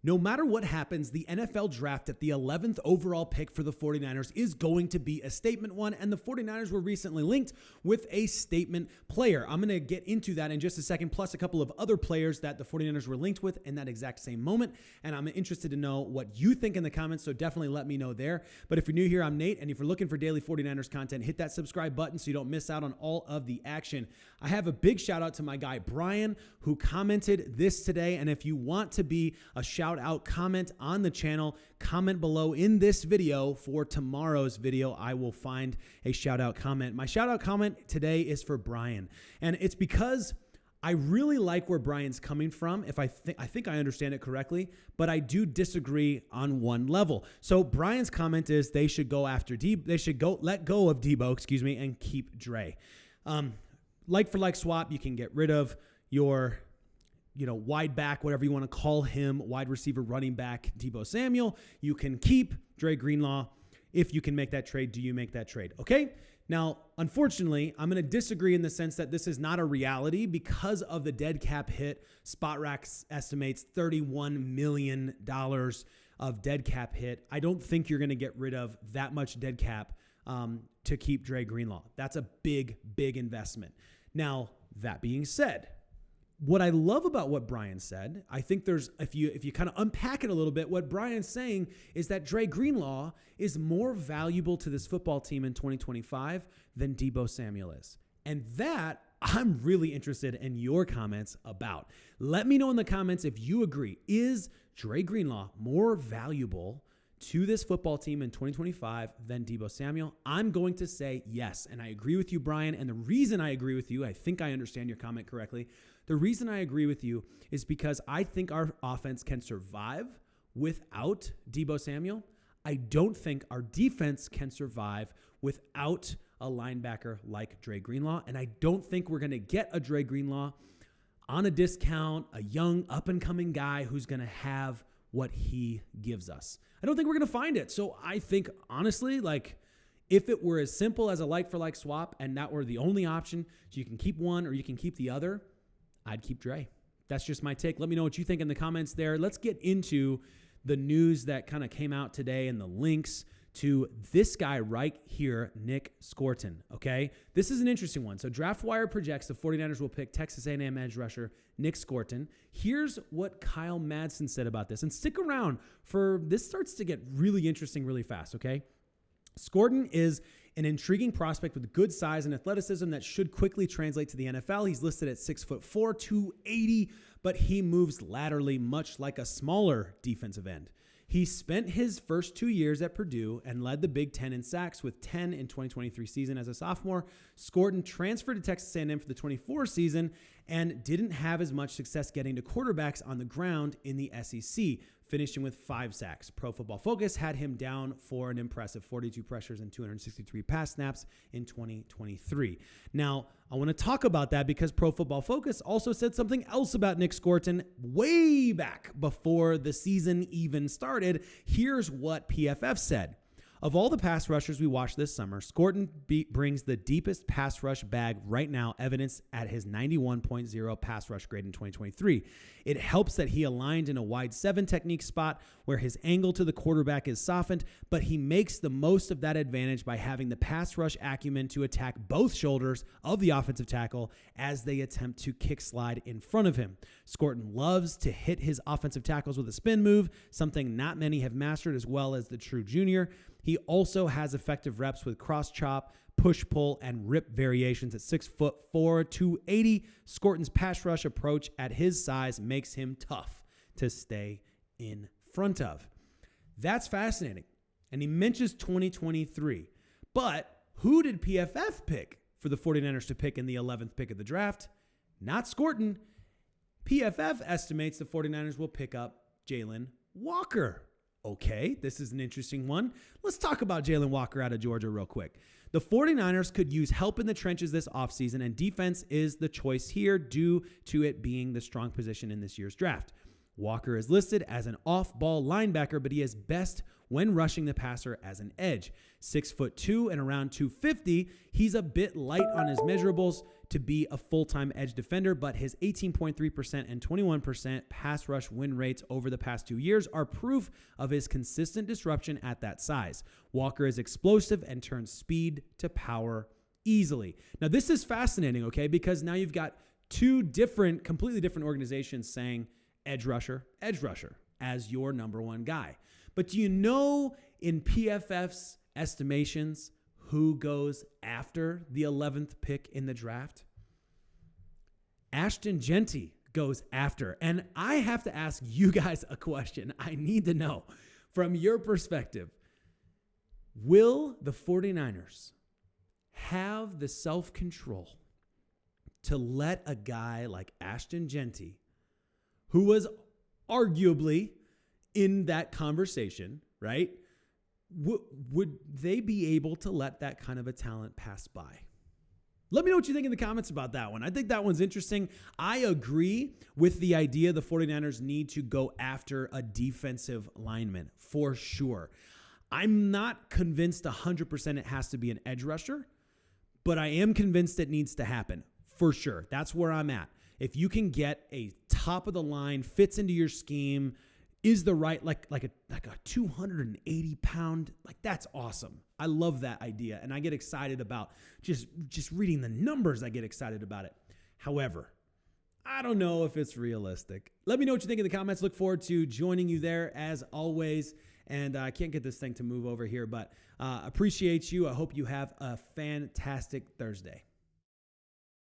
No matter what happens, the NFL draft at the 11th overall pick for the 49ers is going to be a statement one, and the 49ers were recently linked with a statement player. I'm going to get into that in just a second, plus a couple of other players that the 49ers were linked with in that exact same moment, and I'm interested to know what you think in the comments, so definitely let me know there. But if you're new here, I'm Nate, and if you're looking for daily 49ers content, hit that subscribe button so you don't miss out on all of the action. I have a big shout out to my guy Brian, who commented this today, and if you want to be a shout out comment on the channel, comment below in this video for tomorrow's video. I will find a shout out comment. My shout out comment today is for Brian, and it's because I really like where Brian's coming from. If I think I understand it correctly, but I do disagree on one level. So Brian's comment is they should go after Debo. They should let go of Debo, and keep Dre. Like for like swap, you can get rid of your wide back, whatever you want to call him, wide receiver, running back, Deebo Samuel. You can keep Dre Greenlaw. If you can make that trade, do you make that trade? Okay. Now, unfortunately, I'm going to disagree in the sense that this is not a reality because of the dead cap hit. Spot Rack estimates $31 million of dead cap hit. I don't think you're going to get rid of that much dead cap to keep Dre Greenlaw. That's a big, big investment. Now, that being said, what I love about what Brian said, I think there's, if you kind of unpack it a little bit, what Brian's saying is that Dre Greenlaw is more valuable to this football team in 2025 than Deebo Samuel is. And that I'm really interested in your comments about. Let me know in the comments if you agree. Is Dre Greenlaw more valuable to this football team in 2025 than Deebo Samuel? I'm going to say yes. And I agree with you, Brian. And the reason I agree with you, I think I understand your comment correctly. The reason I agree with you is because I think our offense can survive without Deebo Samuel. I don't think our defense can survive without a linebacker like Dre Greenlaw. And I don't think we're going to get a Dre Greenlaw on a discount, a young up-and-coming guy who's going to have what he gives us. I don't think we're going to find it. So I think, honestly, if it were as simple as a like-for-like swap and that were the only option, so you can keep one or you can keep the other, I'd keep Dre. That's just my take. Let me know what you think in the comments there. Let's get into the news that kind of came out today and the links to this guy right here, Nic Scourton, okay? This is an interesting one. So DraftWire projects the 49ers will pick Texas A&M edge rusher Nic Scourton. Here's what Kyle Madsen said about this. And stick around for this starts to get really interesting really fast, okay? Scourton is an intriguing prospect with good size and athleticism that should quickly translate to the NFL. He's listed at 6'4", 280, but he moves laterally much like a smaller defensive end. He spent his first 2 years at Purdue and led the Big Ten in sacks with 10 in 2023 season as a sophomore. Scourton transferred to Texas A&M for the 24 season and didn't have as much success getting to quarterbacks on the ground in the SEC, finishing with 5 sacks. Pro Football Focus had him down for an impressive 42 pressures and 263 pass snaps in 2023. Now, I want to talk about that because Pro Football Focus also said something else about Nic Scourton way back before the season even started. Here's what PFF said. Of all the pass rushers we watched this summer, Scourton brings the deepest pass rush bag right now, evidenced at his 91.0 pass rush grade in 2023. It helps that he aligned in a wide 7 technique spot where his angle to the quarterback is softened, but he makes the most of that advantage by having the pass rush acumen to attack both shoulders of the offensive tackle as they attempt to kick slide in front of him. Scourton loves to hit his offensive tackles with a spin move, something not many have mastered as well as the true junior. He also has effective reps with cross chop, push pull, and rip variations at 6'4", 280. Scourton's pass rush approach at his size makes him tough to stay in front of. That's fascinating. And he mentions 2023. But who did PFF pick for the 49ers to pick in the 11th pick of the draft? Not Scourton. PFF estimates the 49ers will pick up Jalen Walker. Okay, this is an interesting one. Let's talk about Jalen Walker out of Georgia real quick. The 49ers could use help in the trenches this offseason, and defense is the choice here due to it being the strong position in this year's draft. Walker is listed as an off-ball linebacker, but he is best when rushing the passer as an edge. 6'2" and around 250. He's a bit light on his measurables to be a full-time edge defender, but his 18.3% and 21% pass rush win rates over the past 2 years are proof of his consistent disruption at that size. Walker is explosive and turns speed to power easily. Now, this is fascinating, okay, because now you've got two completely different organizations saying edge rusher as your number one guy. But do you know in PFF's estimations who goes after the 11th pick in the draft? Ashton Jeanty goes after. And I have to ask you guys a question. I need to know from your perspective, will the 49ers have the self-control to let a guy like Ashton Jeanty, who was arguably in that conversation, right? Would they be able to let that kind of a talent pass by? Let me know what you think in the comments about that one. I think that one's interesting. I agree with the idea the 49ers need to go after a defensive lineman for sure. I'm not convinced 100% it has to be an edge rusher, but I am convinced it needs to happen for sure. That's where I'm at. If you can get a top of the line, fits into your scheme, is the right, like a 280 pound, like that's awesome. I love that idea. And I get excited about just reading the numbers. I get excited about it. However, I don't know if it's realistic. Let me know what you think in the comments. Look forward to joining you there as always. And I can't get this thing to move over here, but appreciate you. I hope you have a fantastic Thursday.